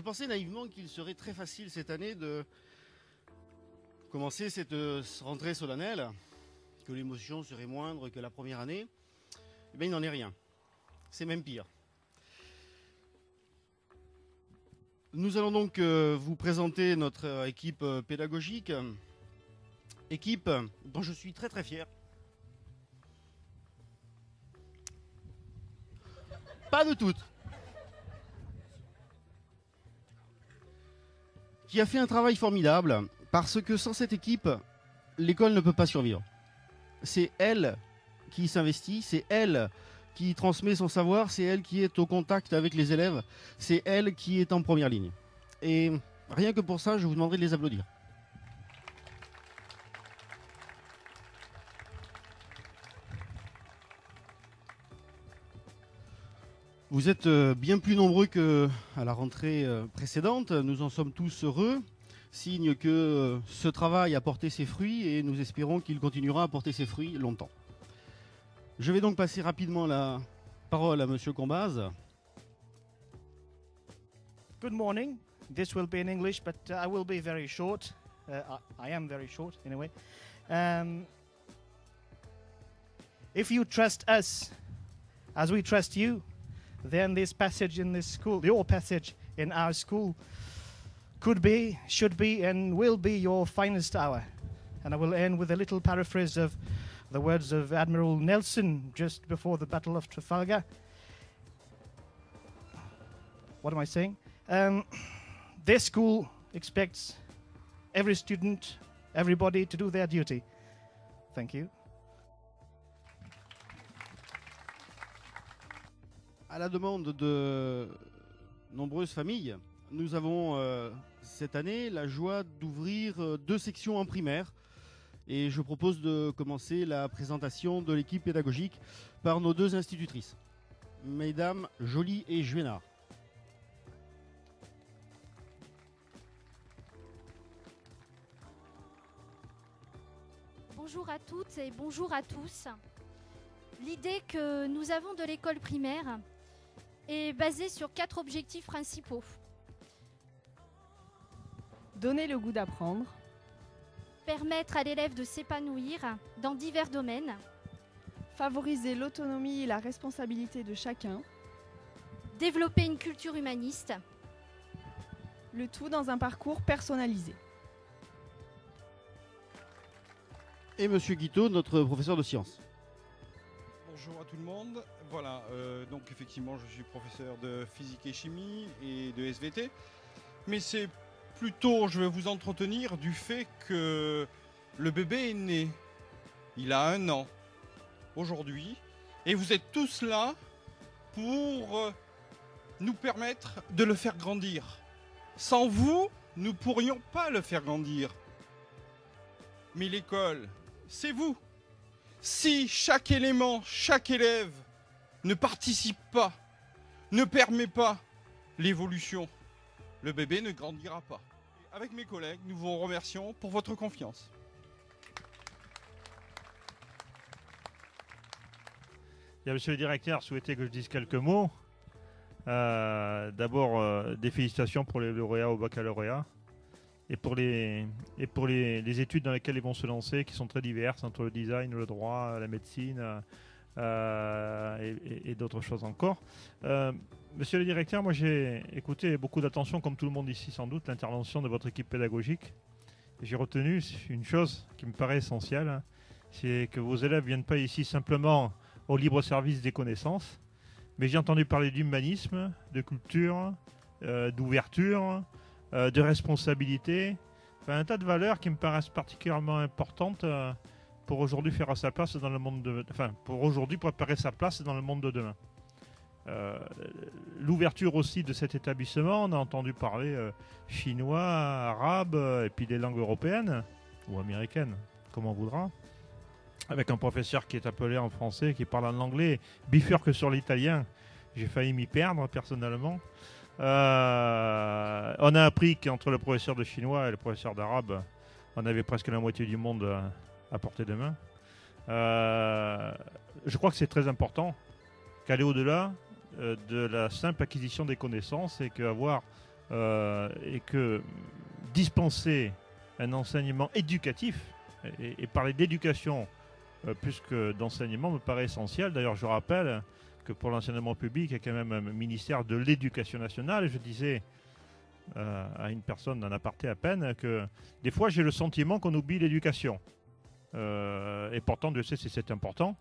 pensais naïvement qu'il serait très facile cette année de commencer cette rentrée solennelle, que l'émotion serait moindre que la première année. Eh bien, il n'en est rien. C'est même pire. Nous allons donc vous présenter notre équipe pédagogique, équipe dont je suis très très fier. Pas de toutes. Qui a fait un travail formidable, parce que sans cette équipe, l'école ne peut pas survivre. C'est elle qui s'investit, c'est elle qui transmet son savoir, c'est elle qui est au contact avec les élèves, c'est elle qui est en première ligne. Et rien que pour ça, je vous demanderai de les applaudir. Vous êtes bien plus nombreux qu'à la rentrée précédente, nous en sommes tous heureux, signe que ce travail a porté ses fruits et nous espérons qu'il continuera à porter ses fruits longtemps. Je vais donc passer rapidement la parole à Monsieur Combaz. Good morning. This will be in English, but I will be very short. I am very short, anyway. If you trust us as we trust you, then this passage in this school, your passage in our school, could be, should be, and will be your finest hour. And I will end with a little paraphrase of the words of Admiral Nelson just before the Battle of Trafalgar. What am I saying? This school expects every student, everybody to do their duty. Thank you. À la demande de nombreuses familles, nous avons cette année la joie d'ouvrir 2 sections en primaire. Et je propose de commencer la présentation de l'équipe pédagogique par nos 2 institutrices, Mesdames Joly et Juénard. Bonjour à toutes et bonjour à tous. L'idée que nous avons de l'école primaire est basée sur 4 objectifs principaux. Donner le goût d'apprendre. Permettre à l'élève de s'épanouir dans divers domaines. Favoriser l'autonomie et la responsabilité de chacun. Développer une culture humaniste. Le tout dans un parcours personnalisé. Et Monsieur Guiteau, notre professeur de sciences. Bonjour à tout le monde. Voilà, donc effectivement, je suis professeur de physique et chimie et de SVT. Mais c'est plutôt, je vais vous entretenir du fait que le bébé est né. Il a 1 an aujourd'hui. Et vous êtes tous là pour nous permettre de le faire grandir. Sans vous, nous ne pourrions pas le faire grandir. Mais l'école, c'est vous. Si chaque élément, chaque élève ne participe pas, ne permet pas l'évolution, le bébé ne grandira pas. Avec mes collègues, nous vous remercions pour votre confiance. Monsieur le directeur souhaitait que je dise quelques mots. D'abord, des félicitations pour les lauréats au baccalauréat et pour les études dans lesquelles ils vont se lancer, qui sont très diverses, entre le design, le droit, la médecine et d'autres choses encore. Monsieur le directeur, moi j'ai écouté beaucoup d'attention, comme tout le monde ici sans doute, l'intervention de votre équipe pédagogique. J'ai retenu une chose qui me paraît essentielle, c'est que vos élèves ne viennent pas ici simplement au libre service des connaissances, mais j'ai entendu parler d'humanisme, de culture, d'ouverture, de responsabilité, enfin, un tas de valeurs qui me paraissent particulièrement importantes pour aujourd'hui faire sa place dans le monde de, enfin, pour aujourd'hui préparer sa place dans le monde de demain. L'ouverture aussi de cet établissement, on a entendu parler chinois, arabe et puis des langues européennes ou américaines, comme on voudra, avec un professeur qui est appelé en français, qui parle en anglais, bifurque sur l'italien. J'ai failli m'y perdre personnellement. On a appris qu'entre le professeur de chinois et le professeur d'arabe, on avait presque la moitié du monde à portée de main. Je crois que c'est très important qu'aller au-delà de la simple acquisition des connaissances et qu'avoir et que dispenser un enseignement éducatif, et parler d'éducation plus que d'enseignement me paraît essentiel. D'ailleurs, je rappelle que pour l'enseignement public, il y a quand même un ministère de l'Éducation nationale. Et je disais à une personne d'un aparté à peine que des fois j'ai le sentiment qu'on oublie l'éducation. Et pourtant, Dieu sait si c'est important,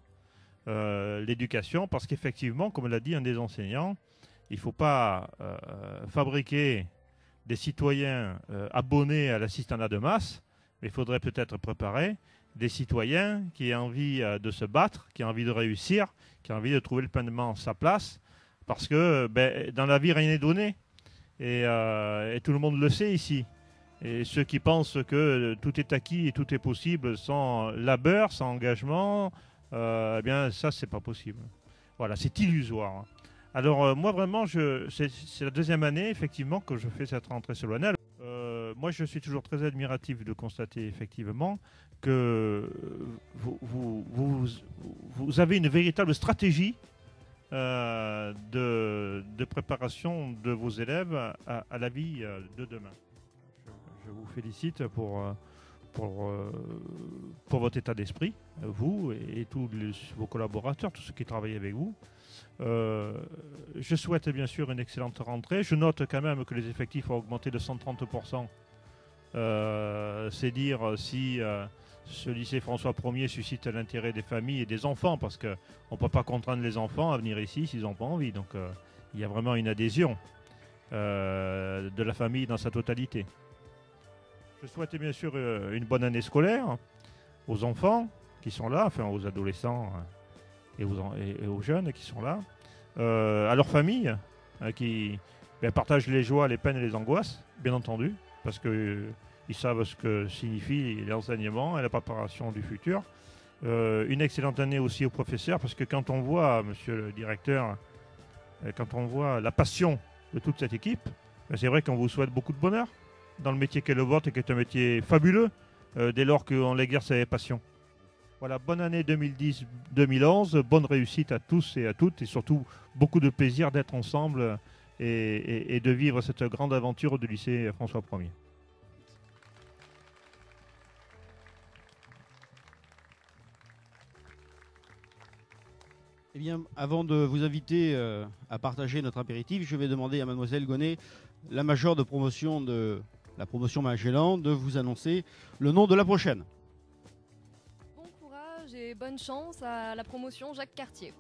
l'éducation, parce qu'effectivement, comme l'a dit un des enseignants, il ne faut pas fabriquer des citoyens abonnés à l'assistanat de masse, mais il faudrait peut-être préparer des citoyens qui aient envie de se battre, qui aient envie de réussir, qui aient envie de trouver pleinement sa place, parce que dans la vie, rien n'est donné. Et tout le monde le sait ici. Et ceux qui pensent que tout est acquis et tout est possible sans labeur, sans engagement, eh bien ça, c'est pas possible. Voilà, c'est illusoire. Alors moi, vraiment, c'est la deuxième année, effectivement, que je fais cette rentrée solennelle. Moi, je suis toujours très admiratif de constater, effectivement, que vous avez une véritable stratégie de préparation de vos élèves à la vie de demain. Je vous félicite pour votre état d'esprit, vous et tous vos collaborateurs, tous ceux qui travaillent avec vous. Je souhaite bien sûr une excellente rentrée. Je note quand même que les effectifs ont augmenté de 130%. C'est dire si ce lycée François 1er suscite l'intérêt des familles et des enfants, parce qu'on ne peut pas contraindre les enfants à venir ici s'ils n'ont pas envie. Donc il y a vraiment une adhésion de la famille dans sa totalité. Je souhaite bien sûr une bonne année scolaire aux enfants qui sont là, enfin aux adolescents et aux jeunes qui sont là, à leurs familles qui partagent les joies, les peines et les angoisses, bien entendu, parce qu'ils savent ce que signifie l'enseignement et la préparation du futur. Une excellente année aussi aux professeurs, parce que quand on voit, monsieur le directeur, quand on voit la passion de toute cette équipe, c'est vrai qu'on vous souhaite beaucoup de bonheur dans le métier qu'est le vôtre et qui est un métier fabuleux dès lors qu'on l'exerce avec passion. Voilà, bonne année 2010-2011, bonne réussite à tous et à toutes, et surtout beaucoup de plaisir d'être ensemble et de vivre cette grande aventure du lycée François 1er. Eh bien, avant de vous inviter à partager notre apéritif, je vais demander à mademoiselle Gonnet, la majeure de promotion de la promotion Magellan, de vous annoncer le nom de la prochaine. Bon courage et bonne chance à la promotion Jacques Cartier.